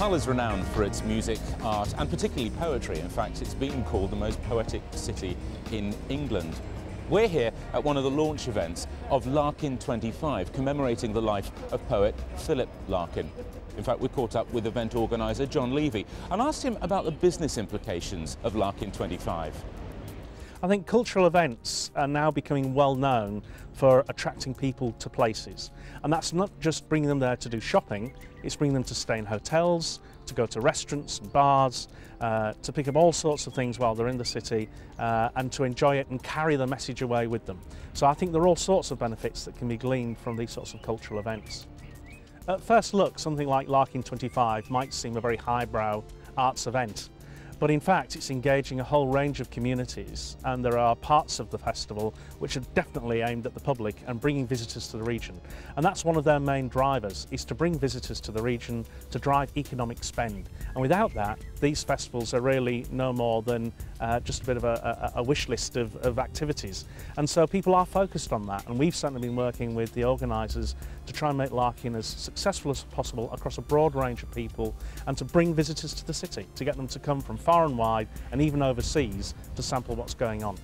Hull is renowned for its music, art and particularly poetry. In fact, it's been called the most poetic city in England. We're here at one of the launch events of Larkin 25, commemorating the life of poet Philip Larkin. In fact, we caught up with event organiser John Levy and asked him about the business implications of Larkin 25. I think cultural events are now becoming well known for attracting people to places. And that's not just bringing them there to do shopping, it's bringing them to stay in hotels, to go to restaurants and bars, to pick up all sorts of things while they're in the city and to enjoy it and carry the message away with them. So I think there are all sorts of benefits that can be gleaned from these sorts of cultural events. At first look, something like Larkin 25 might seem a very highbrow arts event. But in fact, it's engaging a whole range of communities, and there are parts of the festival which are definitely aimed at the public and bringing visitors to the region. And that's one of their main drivers, is to bring visitors to the region to drive economic spend. And without that, these festivals are really no more than just a bit of a wish list of activities. And so people are focused on that, and we've certainly been working with the organisers to try and make Larkin as successful as possible across a broad range of people and to bring visitors to the city, to get them to come from far and wide and even overseas to sample what's going on.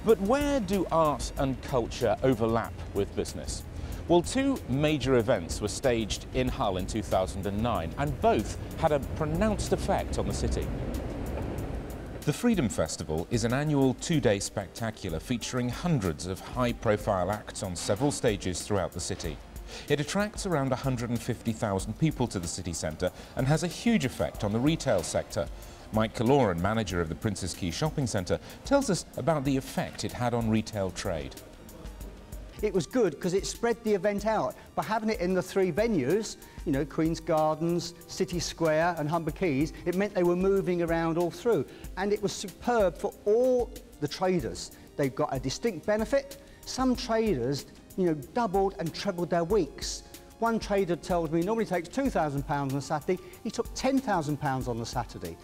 But where do art and culture overlap with business? Well, two major events were staged in Hull in 2009 and both had a pronounced effect on the city. The Freedom Festival is an annual two-day spectacular featuring hundreds of high-profile acts on several stages throughout the city. It attracts around 150,000 people to the city centre and has a huge effect on the retail sector. Mike Kaloran, manager of the Prince's Quay Shopping Centre, tells us about the effect it had on retail trade. It was good because it spread the event out. By having it in the three venues, you know, Queen's Gardens, City Square and Humber Quays, it meant they were moving around all through. And it was superb for all the traders. They've got a distinct benefit. Some traders, you know, doubled and trebled their weeks. One trader told me he normally takes £2,000 on a Saturday, he took £10,000 on the Saturday.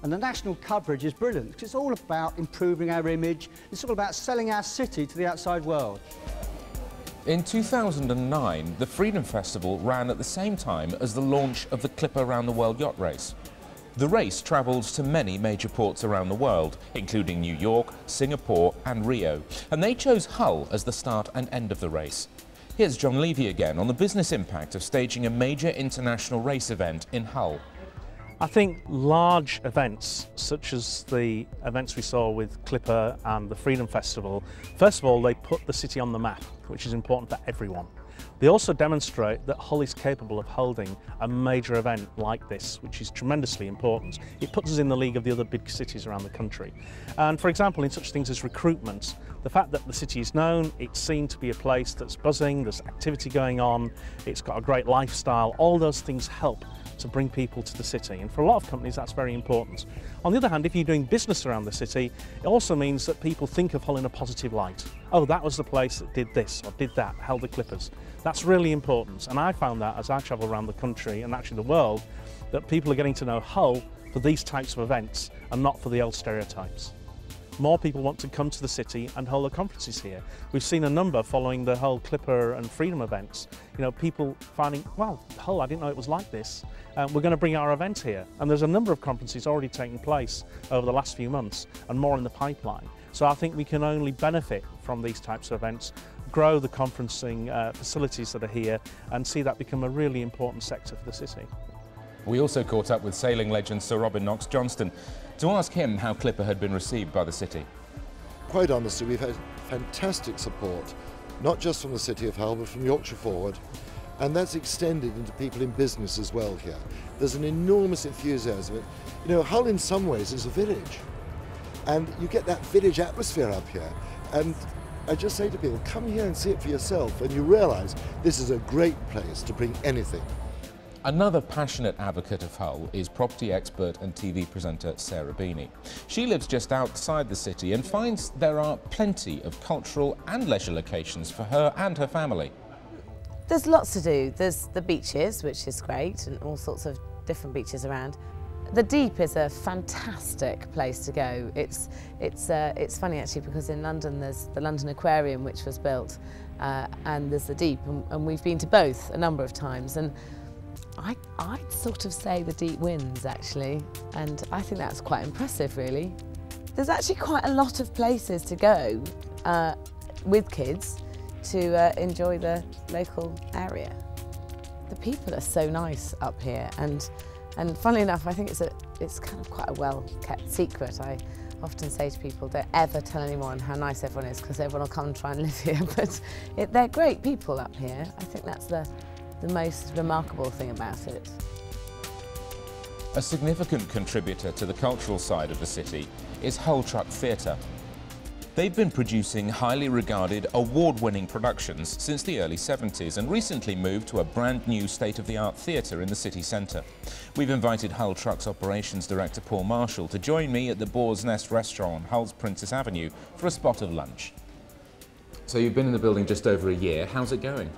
And the national coverage is brilliant because it's all about improving our image, it's all about selling our city to the outside world. In 2009, the Freedom Festival ran at the same time as the launch of the Clipper Round the World Yacht Race. The race travels to many major ports around the world, including New York, Singapore and Rio, and they chose Hull as the start and end of the race. Here's John Levy again on the business impact of staging a major international race event in Hull. I think large events, such as the events we saw with Clipper and the Freedom Festival, first of all, they put the city on the map, which is important for everyone. They also demonstrate that Hull is capable of holding a major event like this, which is tremendously important. It puts us in the league of the other big cities around the country. And for example, in such things as recruitment, the fact that the city is known, it's seen to be a place that's buzzing, there's activity going on, it's got a great lifestyle, all those things help to bring people to the city, and for a lot of companies that's very important. On the other hand, if you're doing business around the city, it also means that people think of Hull in a positive light. Oh, that was the place that did this or did that, held the Clippers. That's really important, and I found that as I travel around the country and actually the world, that people are getting to know Hull for these types of events and not for the old stereotypes. More people want to come to the city and hold their conferences here. We've seen a number following the whole Clipper and Freedom events. You know, people finding, well, Hull, I didn't know it was like this. We're going to bring our event here. And there's a number of conferences already taking place over the last few months and more in the pipeline. So I think we can only benefit from these types of events, grow the conferencing facilities that are here and see that become a really important sector for the city. We also caught up with sailing legend Sir Robin Knox-Johnston to ask him how Clipper had been received by the city. Quite honestly, we've had fantastic support, not just from the city of Hull, but from Yorkshire forward, and that's extended into people in business as well here. There's an enormous enthusiasm. You know, Hull in some ways is a village, and you get that village atmosphere up here, and I just say to people, come here and see it for yourself, and you realise this is a great place to bring anything. Another passionate advocate of Hull is property expert and TV presenter Sarah Beanie. She lives just outside the city and finds there are plenty of cultural and leisure locations for her and her family. There's lots to do. There's the beaches, which is great, and all sorts of different beaches around. The Deep is a fantastic place to go. It's funny actually because in London there's the London Aquarium which was built and there's the Deep, and we've been to both a number of times. And I'd sort of say the deep winds, actually, and I think that's quite impressive, really. There's actually quite a lot of places to go with kids to enjoy the local area. The people are so nice up here, and funnily enough, I think it's kind of quite a well-kept secret. I often say to people, don't ever tell anyone how nice everyone is, because everyone will come and try and live here, but they're great people up here. I think that's the most remarkable thing about it. A significant contributor to the cultural side of the city is Hull Truck Theatre. They've been producing highly regarded, award-winning productions since the early 70s and recently moved to a brand new state-of-the-art theatre in the city centre. We've invited Hull Truck's operations director Paul Marshall to join me at the Boar's Nest restaurant on Hull's Princess Avenue for a spot of lunch. So you've been in the building just over a year. How's it going?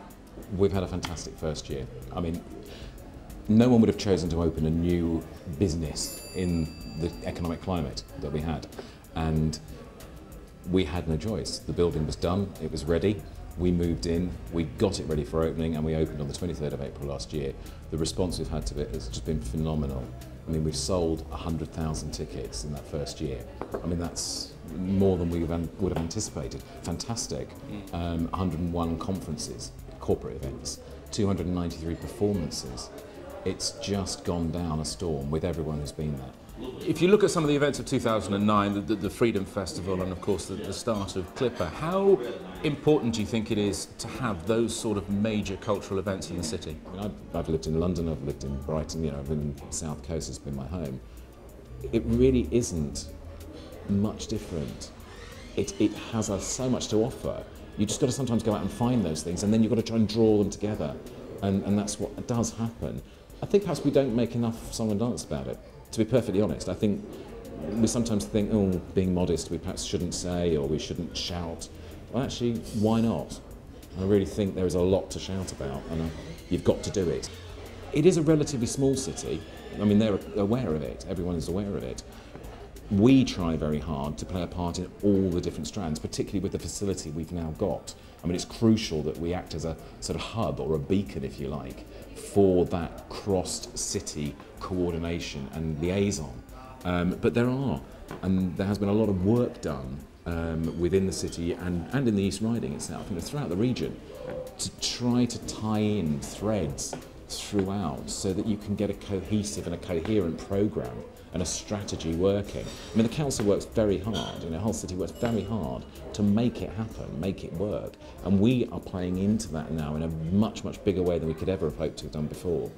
We've had a fantastic first year. I mean, no one would have chosen to open a new business in the economic climate that we had. And we had no choice. The building was done, it was ready, we moved in, we got it ready for opening, and we opened on the 23rd of April last year. The response we've had to it has just been phenomenal. I mean, we've sold 100,000 tickets in that first year. I mean, that's more than we would have anticipated. Fantastic. 101 conferences, corporate events, 293 performances. It's just gone down a storm with everyone who's been there. If you look at some of the events of 2009, the Freedom Festival and of course the start of Clipper, how important do you think it is to have those sort of major cultural events in the city? I mean, I've lived in London, I've lived in Brighton, you know, I've been in the South Coast, it's been my home. It really isn't much different. It has so much to offer. You just got to sometimes go out and find those things, and then you've got to try and draw them together, and that's what does happen. I think perhaps we don't make enough song and dance about it. To be perfectly honest, I think we sometimes think, oh, being modest, we perhaps shouldn't say, or we shouldn't shout. Well, actually, why not? I really think there is a lot to shout about, and you've got to do it. It is a relatively small city. I mean, they're aware of it. Everyone is aware of it. We try very hard to play a part in all the different strands, particularly with the facility we've now got. I mean, it's crucial that we act as a sort of hub or a beacon, if you like, for that cross-city coordination and liaison. But there has been a lot of work done within the city and in the East Riding itself, you know, throughout the region, to try to tie in threads throughout so that you can get a cohesive and a coherent programme and a strategy working. I mean, the council works very hard, you know, Hull City works very hard to make it happen, make it work, and we are playing into that now in a much, much bigger way than we could ever have hoped to have done before.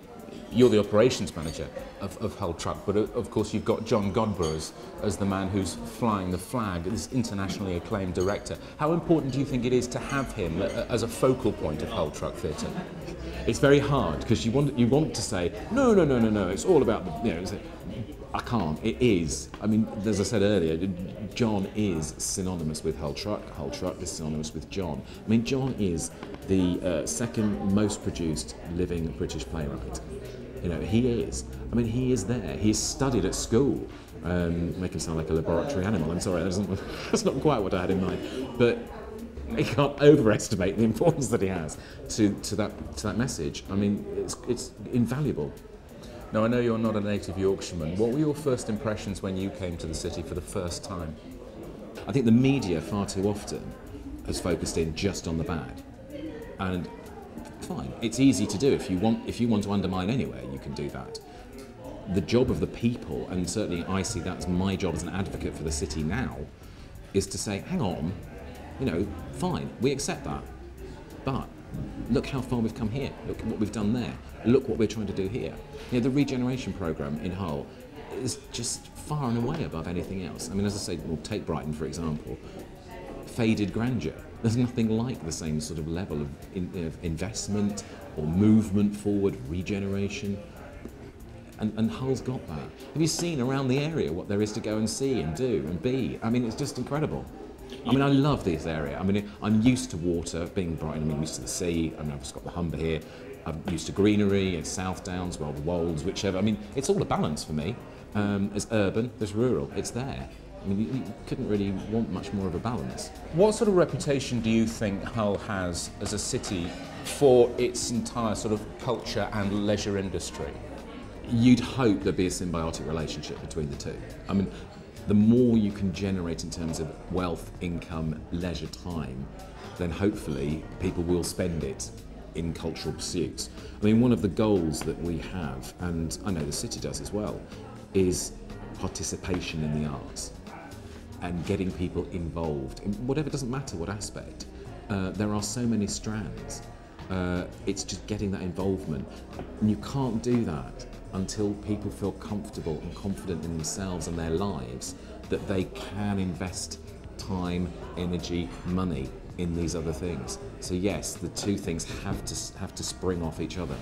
You're the operations manager of Hull Truck, but of course you've got John Godber as the man who's flying the flag, this internationally acclaimed director. How important do you think it is to have him as a focal point of Hull Truck Theatre? It's very hard, because you want to say, no, it's all about the, you know, I can't. It is. I mean, as I said earlier, John is synonymous with Hull Truck. Hull Truck is synonymous with John. I mean, John is the second most produced living British playwright. You know, he is. I mean, he is there. He's studied at school. Make him sound like a laboratory animal. I'm sorry, that's not quite what I had in mind. But you can't overestimate the importance that he has to that message. I mean, it's invaluable. Now, I know you're not a native Yorkshireman. What were your first impressions when you came to the city for the first time? I think the media far too often has focused in just on the bad. And fine, it's easy to do. If you want to undermine anywhere, you can do that. The job of the people, and certainly I see that as my job as an advocate for the city now, is to say, hang on, you know, fine, we accept that. But look how far we've come here. Look what we've done there. Look what we're trying to do here. You know, the regeneration programme in Hull is just far and away above anything else. I mean, as I say, we'll take Brighton, for example. Faded grandeur. There's nothing like the same sort of level of investment or movement forward, regeneration. And Hull's got that. Have you seen around the area what there is to go and see and do and be? I mean, it's just incredible. I mean, I love this area. I mean, I'm used to water, being Brighton, I mean, I'm used to the sea. I mean, I've just got the Humber here. I'm used to greenery and South Downs, well, the Wolds, whichever. I mean, it's all a balance for me. There's urban, there's rural, it's there. I mean, you couldn't really want much more of a balance. What sort of reputation do you think Hull has as a city for its entire sort of culture and leisure industry? You'd hope there'd be a symbiotic relationship between the two. I mean, the more you can generate in terms of wealth, income, leisure time, then hopefully people will spend it in cultural pursuits. I mean, one of the goals that we have, and I know the city does as well, is participation in the arts and getting people involved in whatever, doesn't matter what aspect. There are so many strands. It's just getting that involvement. And you can't do that until people feel comfortable and confident in themselves and their lives that they can invest time, energy, money in these other things. So yes, the two things have to spring off each other.